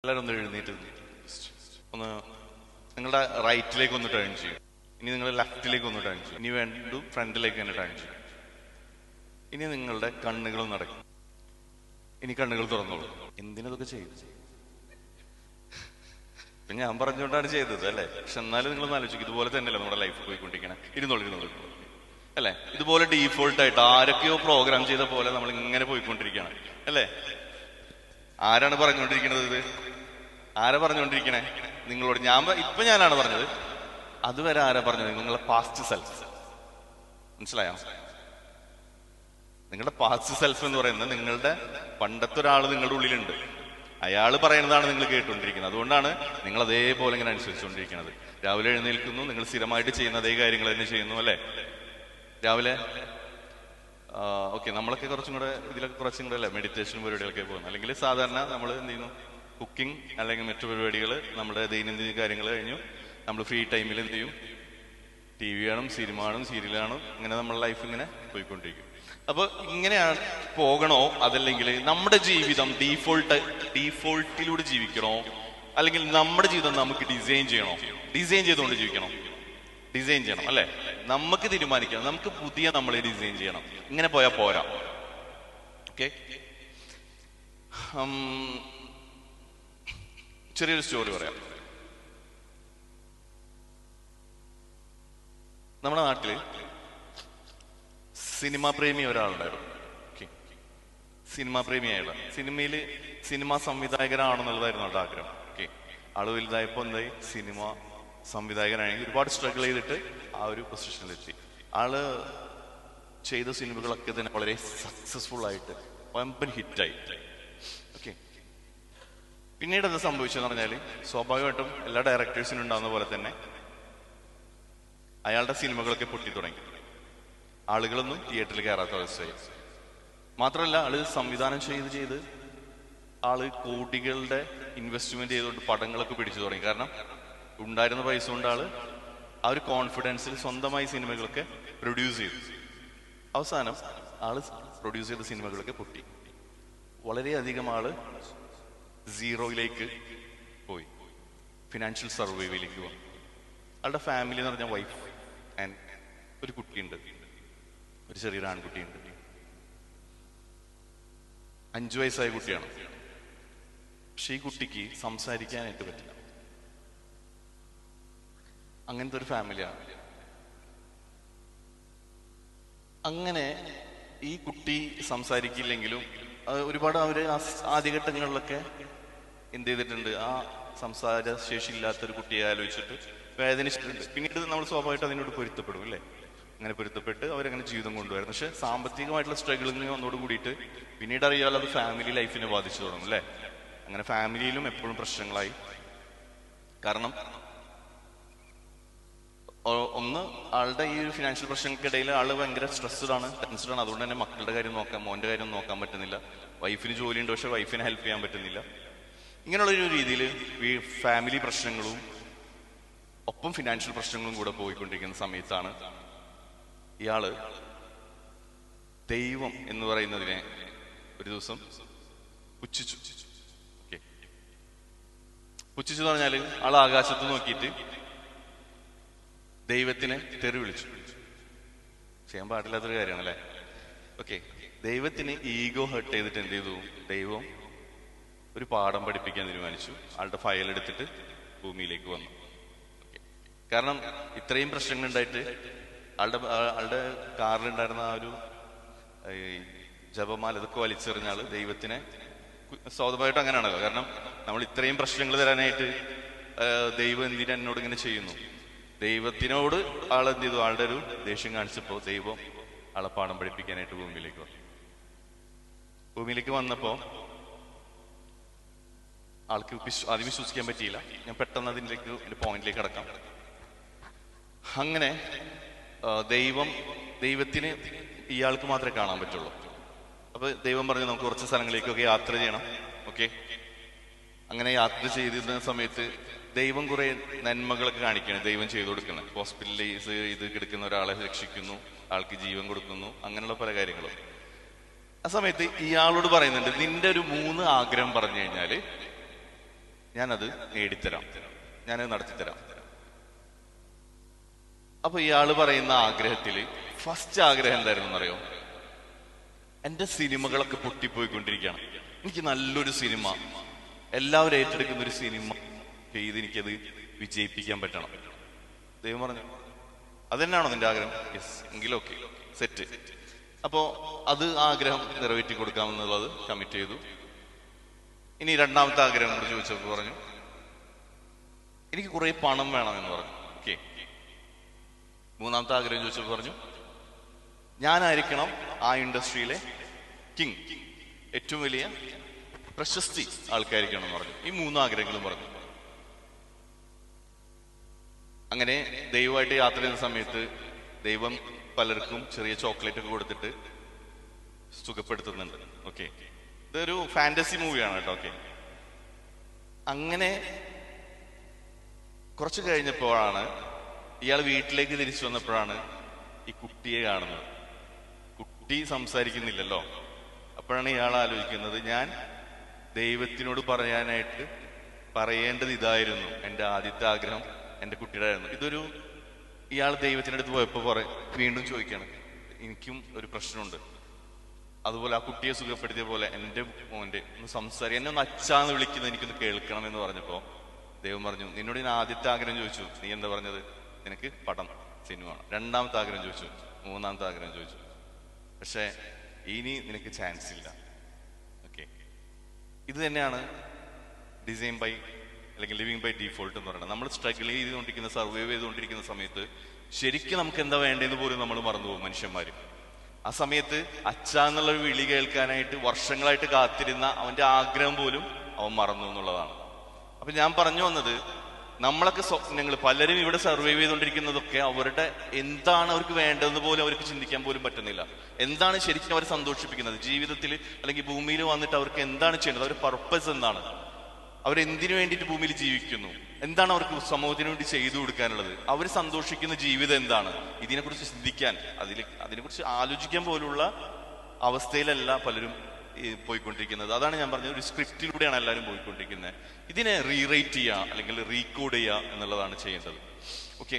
എല്ലാവരും ഒന്ന് എഴുന്നേറ്റ് ഒന്ന് നിങ്ങളുടെ റൈറ്റിലേക്ക് ഒന്ന് ടേൺ ചെയ്യും. ഇനി നിങ്ങൾ ലെഫ്റ്റിലേക്ക് ഒന്ന് ടേൺ ചെയ്യും. ഇനി വീണ്ടും ഫ്രണ്ടിലേക്ക് തന്നെ ടേൺ ചെയ്യും. ഇനി നിങ്ങളുടെ കണ്ണുകൾ നടക്കും. ഇനി കണ്ണുകൾ തുറന്നോളൂ. എന്തിനതൊക്കെ ചെയ്തു? ഇപ്പൊ ഞാൻ പറഞ്ഞുകൊണ്ടാണ് ചെയ്തത് അല്ലെ. പക്ഷെ എന്നാലും നിങ്ങൾ ആലോചിക്കും, ഇതുപോലെ തന്നെയല്ലേ നമ്മുടെ ലൈഫ് പോയിക്കൊണ്ടിരിക്കണം. ഇരുന്നോളൂ അല്ലെ. ഇതുപോലെ ഡീഫോൾട്ട് ആയിട്ട് ആരൊക്കെയോ പ്രോഗ്രാം ചെയ്ത പോലെ നമ്മൾ ഇങ്ങനെ പോയിക്കൊണ്ടിരിക്കുകയാണ് അല്ലെ. ആരാണ് പറഞ്ഞുകൊണ്ടിരിക്കുന്നത്? ഇത് ആരാ പറഞ്ഞുകൊണ്ടിരിക്കണേ? നിങ്ങളോട്. ഞാനാണ് പറഞ്ഞത്. അതുവരെ ആരാ പറഞ്ഞത്? നിങ്ങളുടെ പാസ്റ്റ് സെൽഫ്. മനസ്സിലായോ? നിങ്ങളുടെ പാസ്റ്റ് സെൽഫ് എന്ന് പറയുന്നത് നിങ്ങളുടെ പണ്ടത്തെ ഒരാൾ നിങ്ങളുടെ ഉള്ളിലുണ്ട്. അയാൾ പറയുന്നതാണ് നിങ്ങൾ കേട്ടുകൊണ്ടിരിക്കുന്നത്. അതുകൊണ്ടാണ് നിങ്ങൾ അതേപോലെ ഇങ്ങനെ അനുസരിച്ചുകൊണ്ടിരിക്കുന്നത്. രാവിലെ എഴുന്നേൽക്കുന്നു, നിങ്ങൾ സ്ഥിരമായിട്ട് ചെയ്യുന്ന അതേ കാര്യങ്ങൾ തന്നെ ചെയ്യുന്നു അല്ലെ. രാവിലെ ഓക്കെ, നമ്മളൊക്കെ കുറച്ചും കൂടെ ഇതിലൊക്കെ കുറച്ചും കൂടെ അല്ലെ മെഡിറ്റേഷൻ പരിപാടികളൊക്കെ പോകുന്നു. അല്ലെങ്കിൽ സാധാരണ നമ്മൾ എന്ത് ചെയ്യുന്നു, കുക്കിംഗ് അല്ലെങ്കിൽ മറ്റു പരിപാടികൾ, നമ്മുടെ ദൈനംദിന കാര്യങ്ങൾ കഴിഞ്ഞു നമ്മൾ ഫ്രീ ടൈമിൽ എന്ത് ചെയ്യും, TV കാണും, സിനിമ കാണും, സീരിയൽ കാണും. ഇങ്ങനെ നമ്മുടെ ലൈഫ് ഇങ്ങനെ പോയിക്കൊണ്ടിരിക്കും. അപ്പൊ ഇങ്ങനെയാണ് പോകണോ, അതല്ലെങ്കിൽ നമ്മുടെ ജീവിതം ഡീഫോൾട്ടിലൂടെ ജീവിക്കണോ, അല്ലെങ്കിൽ നമ്മുടെ ജീവിതം നമുക്ക് ഡിസൈൻ ചെയ്യണോ? ഡിസൈൻ ചെയ്തുകൊണ്ട് ജീവിക്കണോ? ഡിസൈൻ ചെയ്യണം അല്ലെ. നമുക്ക് തീരുമാനിക്കണം. നമുക്ക് പുതിയ നമ്മളെ ഡിസൈൻ ചെയ്യണം. ഇങ്ങനെ പോയാൽ പോരാ. ഓക്കെ, ചെറിയൊരു സ്റ്റോറി പറയാം. നമ്മുടെ നാട്ടില് സിനിമാ പ്രേമി ഒരാളുണ്ടായിരുന്നു. സിനിമാ പ്രേമിയായുള്ള സിനിമാ സംവിധായകനാണെന്നുള്ളതായിരുന്നു ആളുടെ ആഗ്രഹം. ഓക്കെ, ആള് വലുതായപ്പോ എന്തായി, സിനിമ സംവിധായകനാണെങ്കിൽ ഒരുപാട് സ്ട്രഗിൾ ചെയ്തിട്ട് ആ ഒരു പൊസിഷനിലെത്തി. ആള് ചെയ്ത സിനിമകളൊക്കെ തന്നെ വളരെ സക്സസ്ഫുൾ ആയിട്ട് വമ്പൻ ഹിറ്റായി. ഓക്കെ, പിന്നീട് എന്താ സംഭവിച്ചെന്ന് പറഞ്ഞാല്, സ്വാഭാവികമായിട്ടും എല്ലാ ഡയറക്ടേഴ്സിനും ഉണ്ടാകുന്ന പോലെ തന്നെ അയാളുടെ സിനിമകളൊക്കെ പൊട്ടി തുടങ്ങി. ആളുകളൊന്നും തിയേറ്ററിൽ കയറാത്ത അവസ്ഥയായി. മാത്രമല്ല, ആള് സംവിധാനം ചെയ്ത് ആള് കോടികളുടെ ഇൻവെസ്റ്റ്മെന്റ് ചെയ്തുകൊണ്ട് പടങ്ങളൊക്കെ പിടിച്ചു തുടങ്ങി. കാരണം ഉണ്ടായിരുന്ന പൈസ കൊണ്ട് ആള് ആ ഒരു കോൺഫിഡൻസിൽ സ്വന്തമായി സിനിമകളൊക്കെ പ്രൊഡ്യൂസ് ചെയ്തു. അവസാനം ആള് പ്രൊഡ്യൂസ് ചെയ്ത സിനിമകളൊക്കെ പൊട്ടി. വളരെയധികം ആള് സീറോയിലേക്ക് പോയി, ഫിനാൻഷ്യൽ സർവൈവലിലേക്ക് വന്നു. ആളുടെ ഫാമിലി എന്ന് പറഞ്ഞാൽ വൈഫ് ആൻഡ് ഒരു കുട്ടിയുണ്ട്, ഒരു ചെറിയൊരു ആൺകുട്ടിയുണ്ട്. 5 വയസ്സായ കുട്ടിയാണ്. പക്ഷെ ഈ കുട്ടിക്ക് സംസാരിക്കാനായിട്ട് പറ്റില്ല. അങ്ങനത്തെ ഒരു ഫാമിലിയാണ്. അങ്ങനെ ഈ കുട്ടി സംസാരിക്കില്ലെങ്കിലും ഒരുപാട് അവര് ആദ്യഘട്ടങ്ങളിലൊക്കെ എന്ത് ചെയ്തിട്ടുണ്ട്, ആ സംസാര ശേഷി ഇല്ലാത്തൊരു കുട്ടിയെ ആലോചിച്ചിട്ട് വേദനിച്ചിട്ടുണ്ട്. പിന്നീട് നമ്മൾ സ്വാഭാവികമായിട്ട് അതിനോട് പൊരുത്തപ്പെടും അല്ലേ. അങ്ങനെ പൊരുത്തപ്പെട്ട് അവരങ്ങനെ ജീവിതം കൊണ്ടുവരുന്നു. പക്ഷെ സാമ്പത്തികമായിട്ടുള്ള സ്ട്രഗിളിന് ഒന്നോട് കൂടിയിട്ട് പിന്നീട് അറിയാതെ അത് ഫാമിലി ലൈഫിനെ ബാധിച്ചു തുടങ്ങും അല്ലേ. അങ്ങനെ ഫാമിലിയിലും എപ്പോഴും പ്രശ്നങ്ങളായി. കാരണം ഒന്ന്, ആളുടെ ഈ ഒരു ഫിനാൻഷ്യൽ പ്രശ്നങ്ങൾക്കിടയിൽ ആള് ഭയങ്കര സ്ട്രെസ്ഡ് ആണ്, ടെൻസ്ഡ് ആണ്. അതുകൊണ്ട് തന്നെ മക്കളുടെ കാര്യം നോക്കാം, മോന്റെ കാര്യം നോക്കാൻ പറ്റുന്നില്ല. വൈഫിന് ജോലിയുണ്ട്, പക്ഷെ വൈഫിനെ ഹെൽപ്പ് ചെയ്യാൻ പറ്റുന്നില്ല. ഇങ്ങനെയുള്ളൊരു രീതിയിൽ ഫാമിലി പ്രശ്നങ്ങളും ഒപ്പം ഫിനാൻഷ്യൽ പ്രശ്നങ്ങളും കൂടെ പോയിക്കൊണ്ടിരിക്കുന്ന സമയത്താണ് ഇയാള് ദൈവം എന്ന് പറയുന്നതിനെ ഒരു ദിവസം പുച്ഛിച്ചു. ഓക്കെ, പുച്ഛിച്ചു എന്ന് പറഞ്ഞാല് ആൾ ആകാശത്ത് നോക്കിയിട്ട് ദൈവത്തിനെ തെറി വിളിച്ചു. ചെയ്യാൻ പാടില്ലാത്തൊരു കാര്യമാണ് അല്ലെ. ഓക്കെ, ദൈവത്തിന് ഈഗോ ഹേർട്ട് ചെയ്തിട്ട് എന്ത് ചെയ്തു, ദൈവം ഒരു പാഠം പഠിപ്പിക്കാൻ തീരുമാനിച്ചു. ആളുടെ ഫയൽ എടുത്തിട്ട് ഭൂമിയിലേക്ക് വന്നു. കാരണം ഇത്രയും പ്രശ്നങ്ങൾ ഉണ്ടായിട്ട് ആളുടെ കാറിലുണ്ടായിരുന്ന ആ ഒരു ജപമാല ഇതൊക്കെ വലിച്ചെറിഞ്ഞാള് ദൈവത്തിനെ, സ്വാഭാവികമായിട്ടും അങ്ങനെയാണല്ലോ. കാരണം നമ്മൾ ഇത്രയും പ്രശ്നങ്ങൾ തരാനായിട്ട് ദൈവം എന്തിനാ എന്നോട് ഇങ്ങനെ ചെയ്യുന്നു? ദൈവത്തിനോട് ആളെന്ത് ചെയ്തു, ആളുടെ ഒരു ദേഷ്യം കാണിച്ചപ്പോ ദൈവം ആളെ പാഠം പഠിപ്പിക്കാനായിട്ട് ഭൂമിയിലേക്ക് വന്നു. ഭൂമിയിലേക്ക് വന്നപ്പോ ആൾക്ക് ആദ്യം വിശ്വസിക്കാൻ പറ്റിയില്ല. ഞാൻ പെട്ടെന്ന് അതിൻ്റെ പോയിന്റിലേക്ക് കടക്കാം. അങ്ങനെ ദൈവത്തിന് ഇയാൾക്ക് മാത്രമേ കാണാൻ പറ്റുള്ളൂ. അപ്പൊ ദൈവം പറഞ്ഞു, നമുക്ക് കുറച്ച് സ്ഥലങ്ങളിലേക്കൊക്കെ യാത്ര ചെയ്യണം. ഓക്കെ, അങ്ങനെ യാത്ര ചെയ്തിരുന്ന സമയത്ത് ദൈവം കുറെ നന്മകളൊക്കെ കാണിക്കണം. ദൈവം ചെയ്തു കൊടുക്കണം. ഹോസ്പിറ്റലൈസ് ഇത് കിടക്കുന്ന ഒരാളെ രക്ഷിക്കുന്നു, ആൾക്ക് ജീവൻ കൊടുക്കുന്നു, അങ്ങനെയുള്ള പല കാര്യങ്ങളും. ആ സമയത്ത് ഇയാളോട് പറയുന്നുണ്ട്, നിന്റെ ഒരു 3 ആഗ്രഹം പറഞ്ഞു കഴിഞ്ഞാല് ഞാനത് നേടിത്തരാം, ഞാനത് നടത്തിത്തരാം. അപ്പൊ ഇയാള് പറയുന്ന ആഗ്രഹത്തില് ഫസ്റ്റ് ആഗ്രഹം എന്തായിരുന്നു അറിയോ? എന്റെ സിനിമകളൊക്കെ പൊട്ടിപ്പോയിക്കൊണ്ടിരിക്കുകയാണ്, എനിക്ക് നല്ലൊരു സിനിമ, എല്ലാവരും ഏറ്റെടുക്കുന്ന ഒരു സിനിമ ചെയ്ത് എനിക്കത് വിജയിപ്പിക്കാൻ പറ്റണം. ദൈവം പറഞ്ഞു, അതെന്നാണോ നിന്റെ ആഗ്രഹം? യെസ്, എങ്കിലും ഓക്കെ, സെറ്റ്. അപ്പോ അത് ആഗ്രഹം നിറവേറ്റി കൊടുക്കാമെന്നുള്ളത് കമ്മിറ്റ് ചെയ്തു. ഇനി രണ്ടാമത്തെ ആഗ്രഹം കൂടി ചോദിച്ചപ്പോൾ പറഞ്ഞു, എനിക്ക് കുറെ പണം വേണമെന്ന് പറഞ്ഞു. ഓക്കെ. മൂന്നാമത്തെ ആഗ്രഹം ചോദിച്ചപ്പോൾ പറഞ്ഞു, ഞാനായിരിക്കണം ആ ഇൻഡസ്ട്രിയിലെ കിങ്, ഏറ്റവും വലിയ പ്രശസ്തി ആൾക്കാരിക്കണം എന്ന് പറഞ്ഞു. ഈ മൂന്ന് ആഗ്രഹങ്ങളും പറഞ്ഞു. അങ്ങനെ ദൈവമായിട്ട് യാത്ര ചെയ്യുന്ന സമയത്ത് ദൈവം പലർക്കും ചെറിയ ചോക്ലേറ്റ് ഒക്കെ കൊടുത്തിട്ട് സുഖപ്പെടുത്തുന്നുണ്ട്. ഓക്കെ, ഇതൊരു ഫാന്റസി മൂവിയാണ് കേട്ടോ. ഓക്കെ. അങ്ങനെ കുറച്ച് കഴിഞ്ഞപ്പോഴാണ് ഇയാൾ വീട്ടിലേക്ക് തിരിച്ചു വന്നപ്പോഴാണ് ഈ കുട്ടിയെ കാണുന്നത്. കുട്ടി സംസാരിക്കുന്നില്ലല്ലോ. അപ്പോഴാണ് ഇയാൾ ആലോചിക്കുന്നത്, ഞാൻ ദൈവത്തിനോട് പറയേണ്ടത് ഇതായിരുന്നു, എൻ്റെ ആദ്യത്തെ ആഗ്രഹം എൻ്റെ കുട്ടിയുടെ ആയിരുന്നു. ഇതൊരു ഇയാൾ ദൈവത്തിൻ്റെ അടുത്ത് പോയപ്പോൾ വീണ്ടും ചോദിക്കുകയാണ്, എനിക്കും ഒരു പ്രശ്നമുണ്ട്, അതുപോലെ ആ കുട്ടിയെ സുഖപ്പെടുത്തിയ പോലെ എൻ്റെ മോൻ്റെ ഒന്ന് സംസാരിക്കാൻ, എന്നെ ഒന്ന് അച്ഛാന്ന് വിളിക്കുന്നത് എനിക്കൊന്ന് കേൾക്കണം എന്ന് പറഞ്ഞപ്പോ ദൈവം പറഞ്ഞു, നിന്നോട് ഞാൻ ആദ്യത്തെ ആഗ്രഹം ചോദിച്ചു, നീ എന്താ പറഞ്ഞത്? നിനക്ക് പടം, സിനിമ. രണ്ടാമത്തെ ആഗ്രഹം ചോദിച്ചു, മൂന്നാമത്തെ ആഗ്രഹം ചോദിച്ചു, പക്ഷെ ഇനി നിനക്ക് ചാൻസ് ഇല്ല. ഓക്കെ. ഇത് തന്നെയാണ് ഡിസൈൻ ബൈ അല്ലെങ്കിൽ ലിവിങ് ബൈ ഡീഫോൾട്ട് എന്ന് പറയുന്നത്. നമ്മൾ സ്ട്രഗിൾ ചെയ്തുകൊണ്ടിരിക്കുന്ന, സർവൈവ് ചെയ്തുകൊണ്ടിരിക്കുന്ന സമയത്ത് ശരിക്കും നമുക്ക് എന്താ വേണ്ടതെന്ന് പോലും നമ്മൾ മറന്നുപോകും മനുഷ്യന്മാര്. ആ സമയത്ത് അച്ഛ എന്നുള്ളൊരു വിളി കേൾക്കാനായിട്ട് വർഷങ്ങളായിട്ട് കാത്തിരുന്ന അവന്റെ ആഗ്രഹം പോലും അവൻ മറന്നു എന്നുള്ളതാണ്. അപ്പൊ ഞാൻ പറഞ്ഞു വന്നത്, നമ്മളൊക്കെ സ്വപ്നങ്ങൾ, പലരും ഇവിടെ സർവൈവ് ചെയ്തുകൊണ്ടിരിക്കുന്നതൊക്കെ അവരുടെ എന്താണ് അവർക്ക് വേണ്ടതെന്ന് പോലും അവർക്ക് ചിന്തിക്കാൻ പോലും പറ്റുന്നില്ല. എന്താണ് ശരിക്കും അവരെ സന്തോഷിപ്പിക്കുന്നത് ജീവിതത്തിൽ, അല്ലെങ്കിൽ ഭൂമിയിൽ വന്നിട്ട് അവർക്ക് എന്താണ് ചെയ്യേണ്ടത്, അവരുടെ പർപ്പസ് എന്താണ്, അവരെന്തിനു വേണ്ടിയിട്ട് ഭൂമിയിൽ ജീവിക്കുന്നു, എന്താണ് അവർക്ക് സമൂഹത്തിന് വേണ്ടി ചെയ്തു കൊടുക്കാനുള്ളത്, അവർ സന്തോഷിക്കുന്ന ജീവിതം എന്താണ്, ഇതിനെക്കുറിച്ച് ചിന്തിക്കാൻ, അതിനെക്കുറിച്ച് ആലോചിക്കാൻ പോലുള്ള അവസ്ഥയിലല്ല പലരും പോയിക്കൊണ്ടിരിക്കുന്നത്. അതാണ് ഞാൻ പറഞ്ഞത്, ഒരു സ്ക്രിപ്റ്റിലൂടെയാണ് എല്ലാവരും പോയിക്കൊണ്ടിരിക്കുന്നത്. ഇതിനെ റീറൈറ്റ് ചെയ്യുക അല്ലെങ്കിൽ റീകോഡ് ചെയ്യുക എന്നുള്ളതാണ് ചെയ്യേണ്ടത്. ഓക്കെ.